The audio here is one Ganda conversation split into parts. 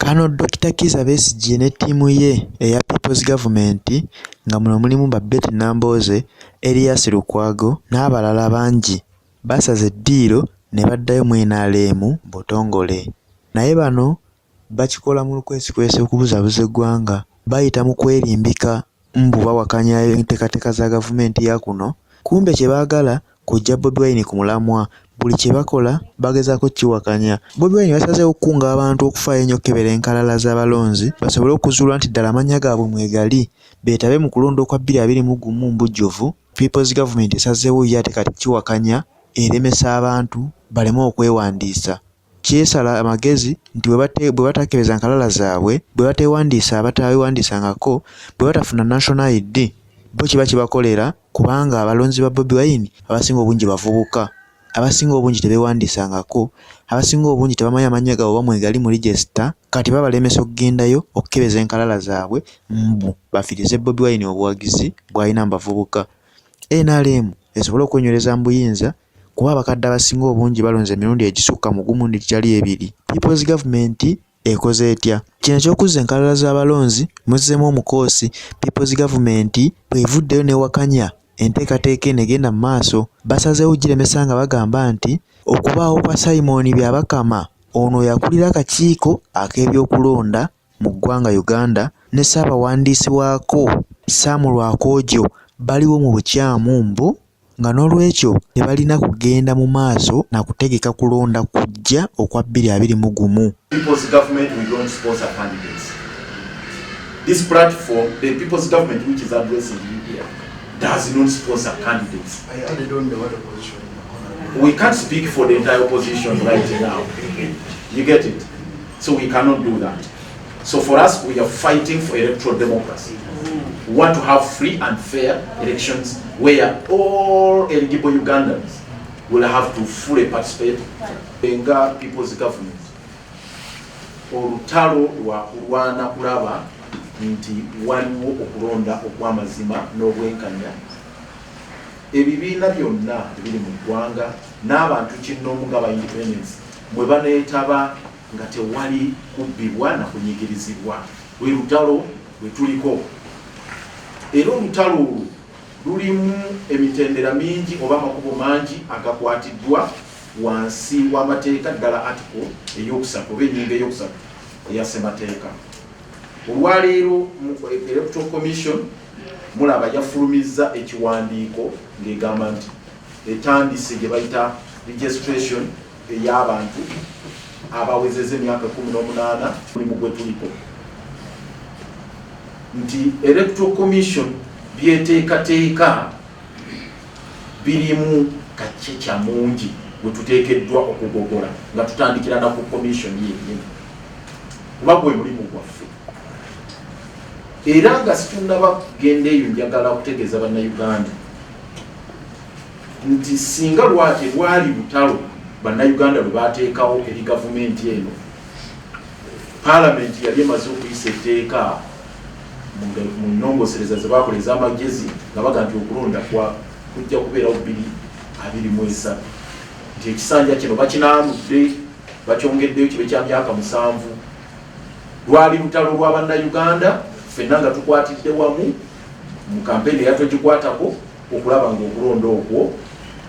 Kano Dr. Kizza Besigye ne ttiimu ye eya People's Government nga muno mulimu Babet Nambooze, Erias Lukwago n'abalala bangi basaze eddiiro ne baddayo mu NRM butongole. Naye bano bakikola mu lukwesikwesi okubuzaabuza eggwanga, bayita mu kwerimbika mbu bawakanya enteekateeka za gavumenti ya kuno. Kumbe kye baagala kujja Bobi Wine ku mulamwa, buli kye bakola bagezaako kiwakanya. Bobi Wine basazeewo okukunga abantu okufaayo ennyo okukebera enkalala z'abalonzi basobole okuzuula nti ddala amannya gaabwe mwegali beetabe mu kulonda okwa 2021 mbujjuvu. People's Government esazeewo ye ate kati kiwakanya eremesa abantu baleme okwewandiisa. Kyesala amagezi nti bwe batakebeza nkalala zaabwe, bwe bateewandiisa abatawewandiisangako, bwe batafuna national ID, bo kiba kibakolera kubanga abalonzi ba Bobi Wine abasinga obungi bavubuka, abasinga obungi tebeewandiisangako, abasinga obungi tebamanyi amannya gaabwe bamwegali mu register, kati babalemesa okugendayo okukebeza enkalala zaabwe mbu bafirize Bobi Wine obuwagizi bw'alina mu bavubuka. NRM esobole okwenywereza mu buyinza kuba abakadde abasinga obungi balonze emirundi egisukka mu gumu ndikyali ebiri. People's Government ekoze etya? Kino eky'okuzza enkalala z'abalonzi muzzeemu omukoosi. People's Government bw'evuddeyo n'ewakanya enteekateeka eno egenda mu maaso, basazeewo giremesa nga bagamba nti okubaawo kwa Simon Byabakama, ono yakulira akakiiko ak'ebyokulonda mu ggwanga Uganda, ne ssaabawandiisi waako Sam Lwakoojo baliwo mu bukyamu mbu nga n'olwekyo tebalina kugenda mu maaso na kutegeka kulonda kujja okwa 2021. People's Government, we don't sponsor candidates. This platform, the People's Government which is addressing you here, does not sponsor candidates. I don't know what opposition. We can't speak for the entire opposition right now. You get it? So we cannot do that. So for us, we are fighting for electoral democracy. We want to have free and fair elections where all eligible Ugandans will have to fully participate. Benga People's Government. Olutalo lwana kulaba nti waliwo okulonda okw'amazima n'obwenkanya. Ebibiina byonna ebiri mu ggwanga n'abantu kinnoomu nga independence mwe baneetaba nga tewali kubbibwa na kunyigirizibwa. Lwe lutalo lwe tuliko. Era olutalo olwo lulimu emitendera mingi oba amakubo mangi agakwatiddwa wansi w'amateeka, ddala article ey'okusatu oba ennyingo ey'okusatu eya ssemateeka. Olwaleero mu Electoral Commission mulaba yafulumizza ekiwandiiko ng'egamba nti etandise gye bayita registration ey'abantu abawezezza emyaka 18 mulimu gwe tuliko, nti Electoral Commission byeteekateeka birimu kaceca mungi gwe tuteekeddwa okugogola nga tutandikira na ku commission yennyini kuba gwe mulimu gwaffe. Era nga situnnaba kugenda eyo njagala okutegeeza bannayuganda nti singa lwali lutalo bannayuganda lwe bateekawo eri gavumenti eno, Parliament yali emaze okuyisa etteeka mu nnongosereza ze bakola ez'amagezi nga baga nti okulonda kujja kubeerawo 2023, nti ekisanja kino bakinaanudde bakyongeddeyo kibe kya myaka 7. Lwali lutalo lwa bannayuganda, ffenna nga tukwatidde wamu mu kampeni eyatwegikwatako okulaba ng'okulonda okwo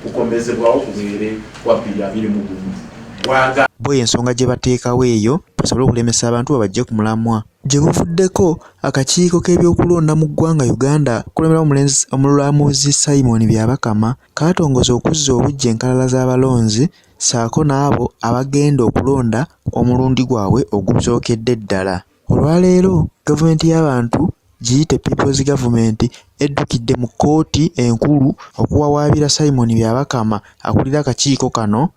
kukomezebwawo kubeere kwa 2021. Bo ensonga gye bateekawo eyo basobole okulemesa abantu babajje ku mulamwa. Gye buvuddeko akakiiko k'ebyokulonda mu ggwanga Uganda kulemera omulamuzi Simon Byabakama kaatongoza okuzza obujja enkalala z'abalonzi ssaako n'abo abagenda okulonda omulundi gwabwe ogusookedde ddala. Olwaleero gavumenti y'abantu giyite People's Government eddukidde mu kkooti enkulu okuwawaabira Simon Byabakama akulira akakiiko kano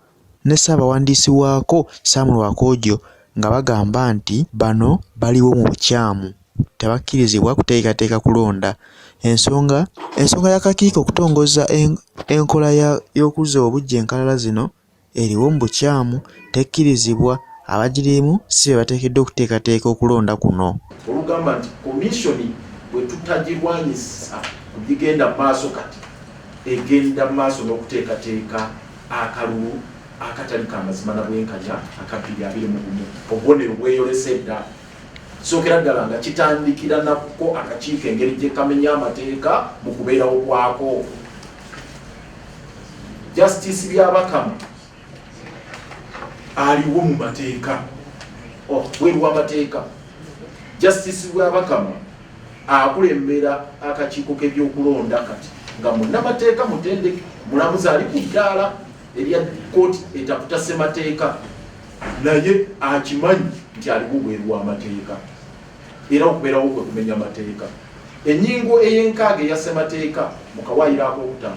ne ssaabawandiisi waako Sam Lwakoojo nga bagamba nti bano baliwo mu bukyamu, tebakkirizibwa kuteekateeka kulonda. Ensonga y'akakiiko okutongoza enkola y'okuzza obujja enkalala zino eriwo mu bukyamu, tekkirizibwa, abagirimu si be bateekeddwa okuteekateeka okulonda kuno. Olugamba nti komishoni bwe tutagirwanyisa kugigenda mu maaso, kati egenda mu maaso n'okuteekateeka akalulu akatali kamazima na bwenkanya akabiri abiri mu gumu obubonero bweyolese dda sookera ddala nga kitandikira nako akakiiko engeri gye kamenya amateeka mu kubeerawo kwako. Justice Byabakama aliwo mu mateeka bweru w'amateeka. Justice Byabakama akulembera akakiiko k'ebyokulonda kati nga munnamateeka mutendeke mulamuzi ali ku ddaala erya kooti etaputa ssemateeka naye akimanyi nti aliwo bweru w'amateeka era okubeerawo kwe kumenya amateeka. Ennyingo ey'enkaaga eya ssemateeka mu kawaayiro ak'okutaano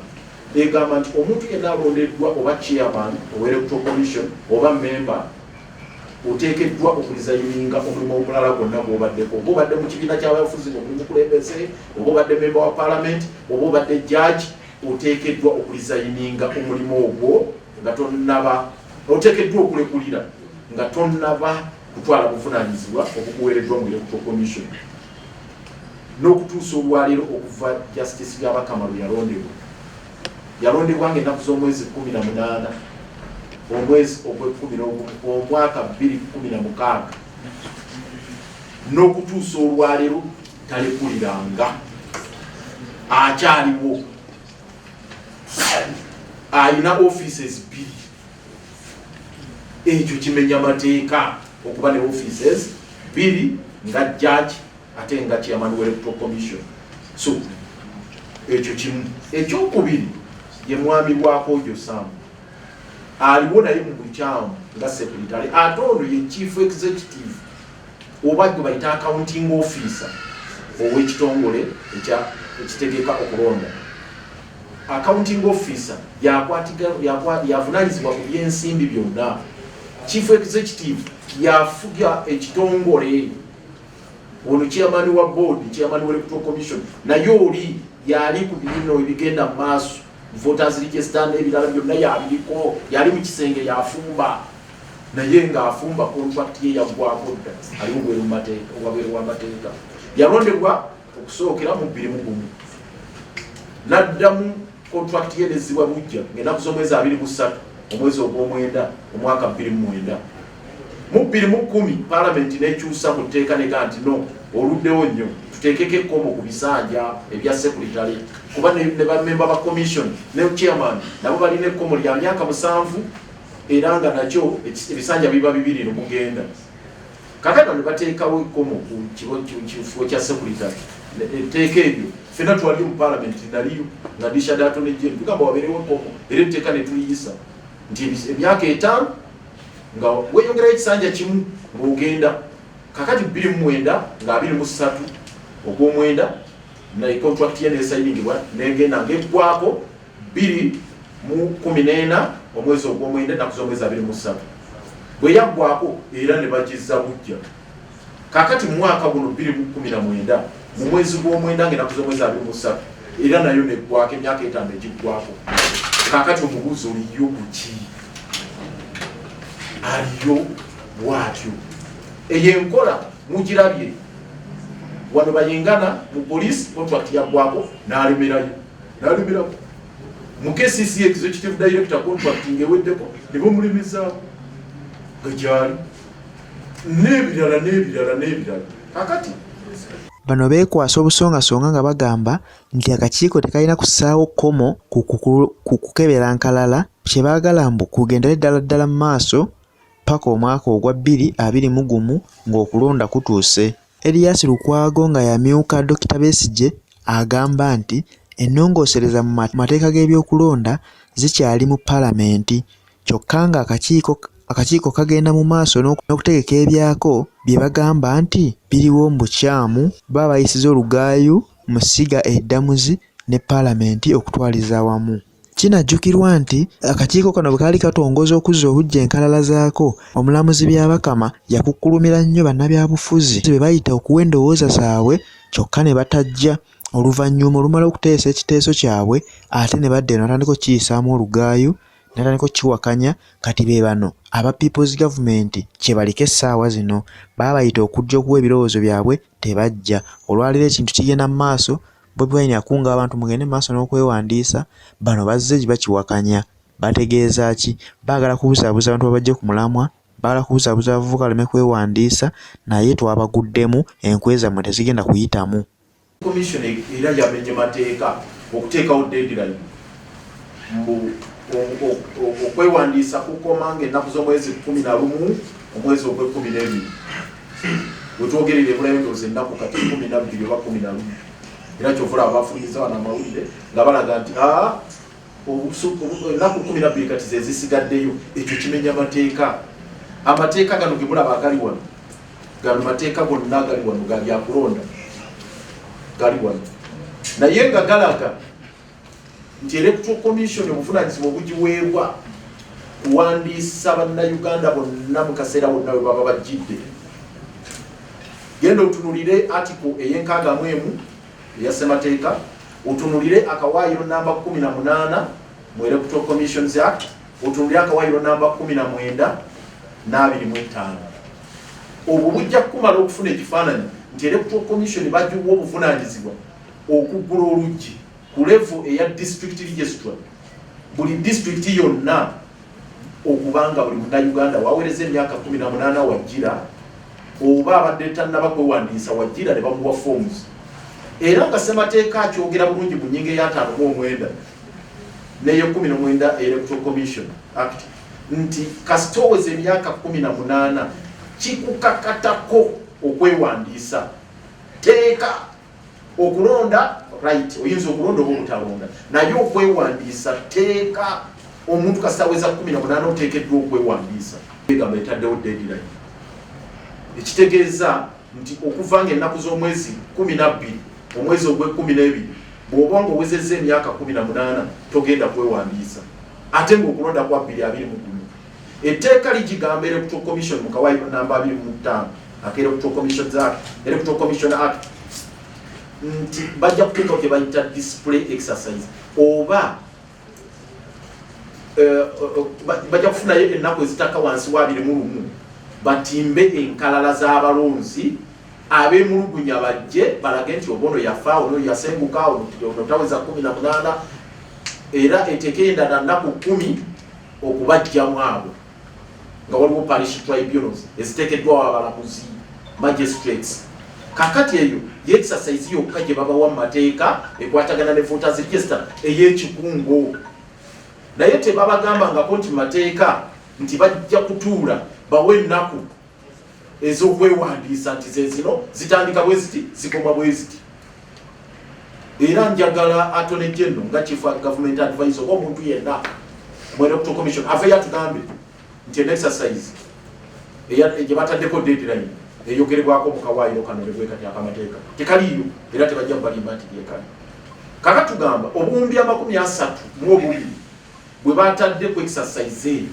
egamba nti omuntu yenna alondeddwa oba chairman ow'electoral commission oba member oteekeddwa okulizayininga omulimu omulala gwonna gw'obaddeko, oba obadde mu kibiina ky'abafuzi omulimu kulembeze, oba obadde member wa parliament, oba obadde judge, oteekeddwa okulizayininga omulimu ogwo nga tonnaba, oteekeddwa okulekulira nga tonnaba kutwala buvunaanyizibwa obukuweereddwa mu electoral commission. N'okutuusa olwaleero okuva Justice Byabakama lwe yalondebwa ng'ennaku z'omwezi 18 omwezi ogw'e11 omwaka 2016 n'okutuusa olwaleero talekuliranga, akyaliwo, alina offices 2. Ekyo kimenya amateeka okuba ne offices 2 nga judge ate nga chairman w'electoral commission. So ekyo kimu. Ekyokubiri ye mwami Bwakojo Sam aliwo naye mu bukyamu nga secretary ate ono ye chief executive oba gwe bayita accounting officer ow'ekitongole ekitegeka okulonda. Accounting officer yavunaanyizibwa ku byensimbi byonna. Chief executive yafuga ekitongole. Ono chairman wa board, chairman w'electoral commission naye oli yali ku bino ebigenda mu maaso voters register n'ebirala byonna yabiriko, yali mu kisenge yafumba naye ng'afumba contract ye yaggwako dda aliwo bweru mu mateeka wabweru w'amateeka. Yalondebwa okusookera mu 21 n'addamu contract ye nezzibwa bujja ng'ennaku z'omwezi 23 omwezi ogw'omwenda omwaka 2009. Mu 2010 parliament n'ekyusa ku tteeka nega nti no oluddewo nnyo tuteekeko ekkomo ku bisanja ebya secretary kuba ne bamemba ba commission ne chairman nabo balina ekkomo lya myaka 7 era nga nakyo ebisanja biba 2 n'omugenda. Kakati ne bateekawo ekkomo ku kifo kya secretary. Etteeka eryo ffenna twali mu parliament naliyo nga Disha Dato ne Jane tugamba wabeerewo ekkomo era etteeka ne tuliyisa nti emyaka 5 nga weyongerayo ekisanja kimu ng'ogenda. Kakati 2009 nga 23 ogw'omwenda na contract ye nesayiningibwa negenda ng'eggwako 2014 omwezi ogw'omwenda ennaku z'omwezi 23 bwe yaggwako era ne bagizza bujja. Kakati mu mwaka guno 2017 mu mwezi gw'omwenda ng'ennaku z'omwezi 23 era nayo neggwako emyaka 5 egiggwako. Kakati omubuuzo oliyo buki? Aliyo bwatyo. Eyo enkola mugirabye wano bayingana mu police contract yaggwako n'alemerayo mu KCC executive director contract ng'eweddeko ne bamulemezaako gagyali n'ebirala. Kakati bano beekwasa obusongasonga nga bagamba nti akakiiko tekalina kussaawo kkomo ku kukebera nkalala kye baagala mbu kugendere ddala mu maaso paka omwaka ogwa 2021 ng'okulonda kutuuse. Elias Lukwago nga yamyuka Dr. Besigye agamba nti ennongoosereza mu mateeka g'ebyokulonda zikyali mu palamenti kyokka nga akakiiko kagenda mu maaso n'okutegeka ebyako bye bagamba nti biriwo mu bukyamu baba bayisiza olugaayu mu ssiga eddamuzi ne palamenti okutwaliza awamu. Kinajjukirwa nti akakiiko kano bwe kaali katongoza okuzza obujja enkalala zaako, omulamuzi Byabakama yakukkulumira nnyo bannabyabufuzi be bayita okuwa endowooza zaabwe kyokka ne batajja. Oluvannyuma olumala okuteesa ekiteeso kyabwe ate ne badda eno natandika okukiyisaamu olugaayu natandika okukiwakanya. Kati be bano aba People's Government kye baliko essaawa zino baba bayita okujja okuwa ebirowoozo byabwe tebajja. Olwaleero ekintu kigenda mu maaso Bobi Wine akunga abantu mugende maaso n'okwewandiisa, bano bazze bakiwakanya. bategeeza ki? Baagala kubuzaabuza abantu babajje ku mulamwa, baagala kubuzaabuza abavubuka baleme kwewandiisa, naye twabaguddemu, enkwe zammwe tezigenda kuyitamu. Commission era yamenye mateeka okuteekawo deadline okwewandiisa kukoma ng'ennaku z'omwezi 11 omwezi ogw'e12 wetwogerere ebulayoza ennaku kati 12 oba 11 era kyovula abafuliza wana amawulire nga balaga nti ennaku 12 kati ze zisigaddeyo. Ekyo kimenya mateeka. Amateeka gano ge mulaba agali wano, gano mateeka gonna agali wano ga byakulonda gali wano, naye nga galaga nti Electoral Commission obuvunaanyizibwa obugiweebwa kuwandiisa bannayuganda bonna mu kaseera bonna bwe baba bajjidde. Genda otunulire article ey'enkaagamu eya ssemateeka, otunulire akawaayiro namba 18 mu Electoral Commissions Act, otunulire akawaayiro namba 19 n' 25. Obwo bujja kumala okufuna ekifaananyi nti Electoral Commission bagiwa obuvunaanyizibwa okuggula oluggi ku level eya district registrar, buli district yonna okubanga buli munnayuganda waweereza emyaka 18 wajjira oba abadde tannaba kwewandiisa wajjira ne bamuwa forms. Era nga ssemateeka akyogera bulungi mu nnyingo eya 59 n'eyo 19 Electoral Commission Act nti kasita oweza emyaka 18 kikukakatako okwewandiisa. Teeka okulonda right, oyinza okulonda oba obutalonda, naye okwewandiisa teeka. Omuntu kasita aweza 18 oteekeddwa okwewandiisa. Egamba etaddewo deadline, ekitegeeza nti okuva ng'ennaku z'omwezi 12 omwezi ogw'e12 bw'oba ng'owezezza emyaka 18 togenda kwewandiisa, ate ng'okulonda kwa 2021. Etteeka ligigamba Electoral Commission mu kawaayiro namba 25 Electoral Commission Act nti bajja kuteekawo kye bayita display exercise, oba bajja kufunayo ennaku ezitaka wansi wa 21 batimbe enkalala z'abalonzi ab'emulugunya bajje balage nti obono yafa, ono yasenguka, ono taweza 18, era eteeke endala nnaku 10 okubajjamu abo nga waliwo parish tribunals eziteekeddwawo abalamuzi magistrates. Kakati eyo y'exercise yokka gye babawa mu mateeka ekwatagana ne voters register ey'ekikungo, naye tebabagambangako nti mateeka nti bajja kutuula bawe ennaku ez'okwewandiisa nti ze zino zitandika bwe ziti zikoma bwe ziti. Era njagala Attorney General nga Chief Government Advisor oba omuntu yenna mu Electoral Commission aveyo atugambe nti exercise gye bataddeko deadline eyogerebwako mu kawaayiro kano ebwekati akamateeka tekaliyo, era tebajja kubalimba nti byekali. Kaka tugamba obuwumbi 32 bwe batadde ku exercise eyo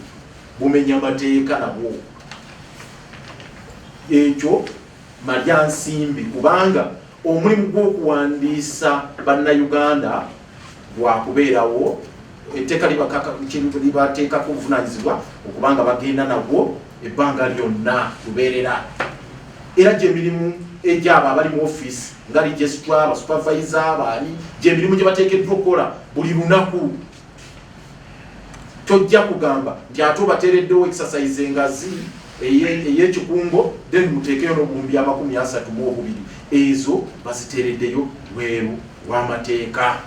bumenya amateeka nabwo. Ekyo malya nsimbi, kubanga omulimu gw'okuwandiisa bannayuganda gwakubeerawo. Etteeka libateekako obuvunaanyizibwa okubanga bagenda nabwo ebbanga lyonna lubeerera. Era gy'emirimu egy'abo abali mu office nga registrar, abasupervisor, baani, gy'emirimu gye bateekeddwa okukola buli lunaku. Tojja kugamba nti ate obateereddewo exercise engazi ey'ekikungo then muteekeyo n'obuwumbi 32. Ezo baziteereddeyo bweru w'amateeka.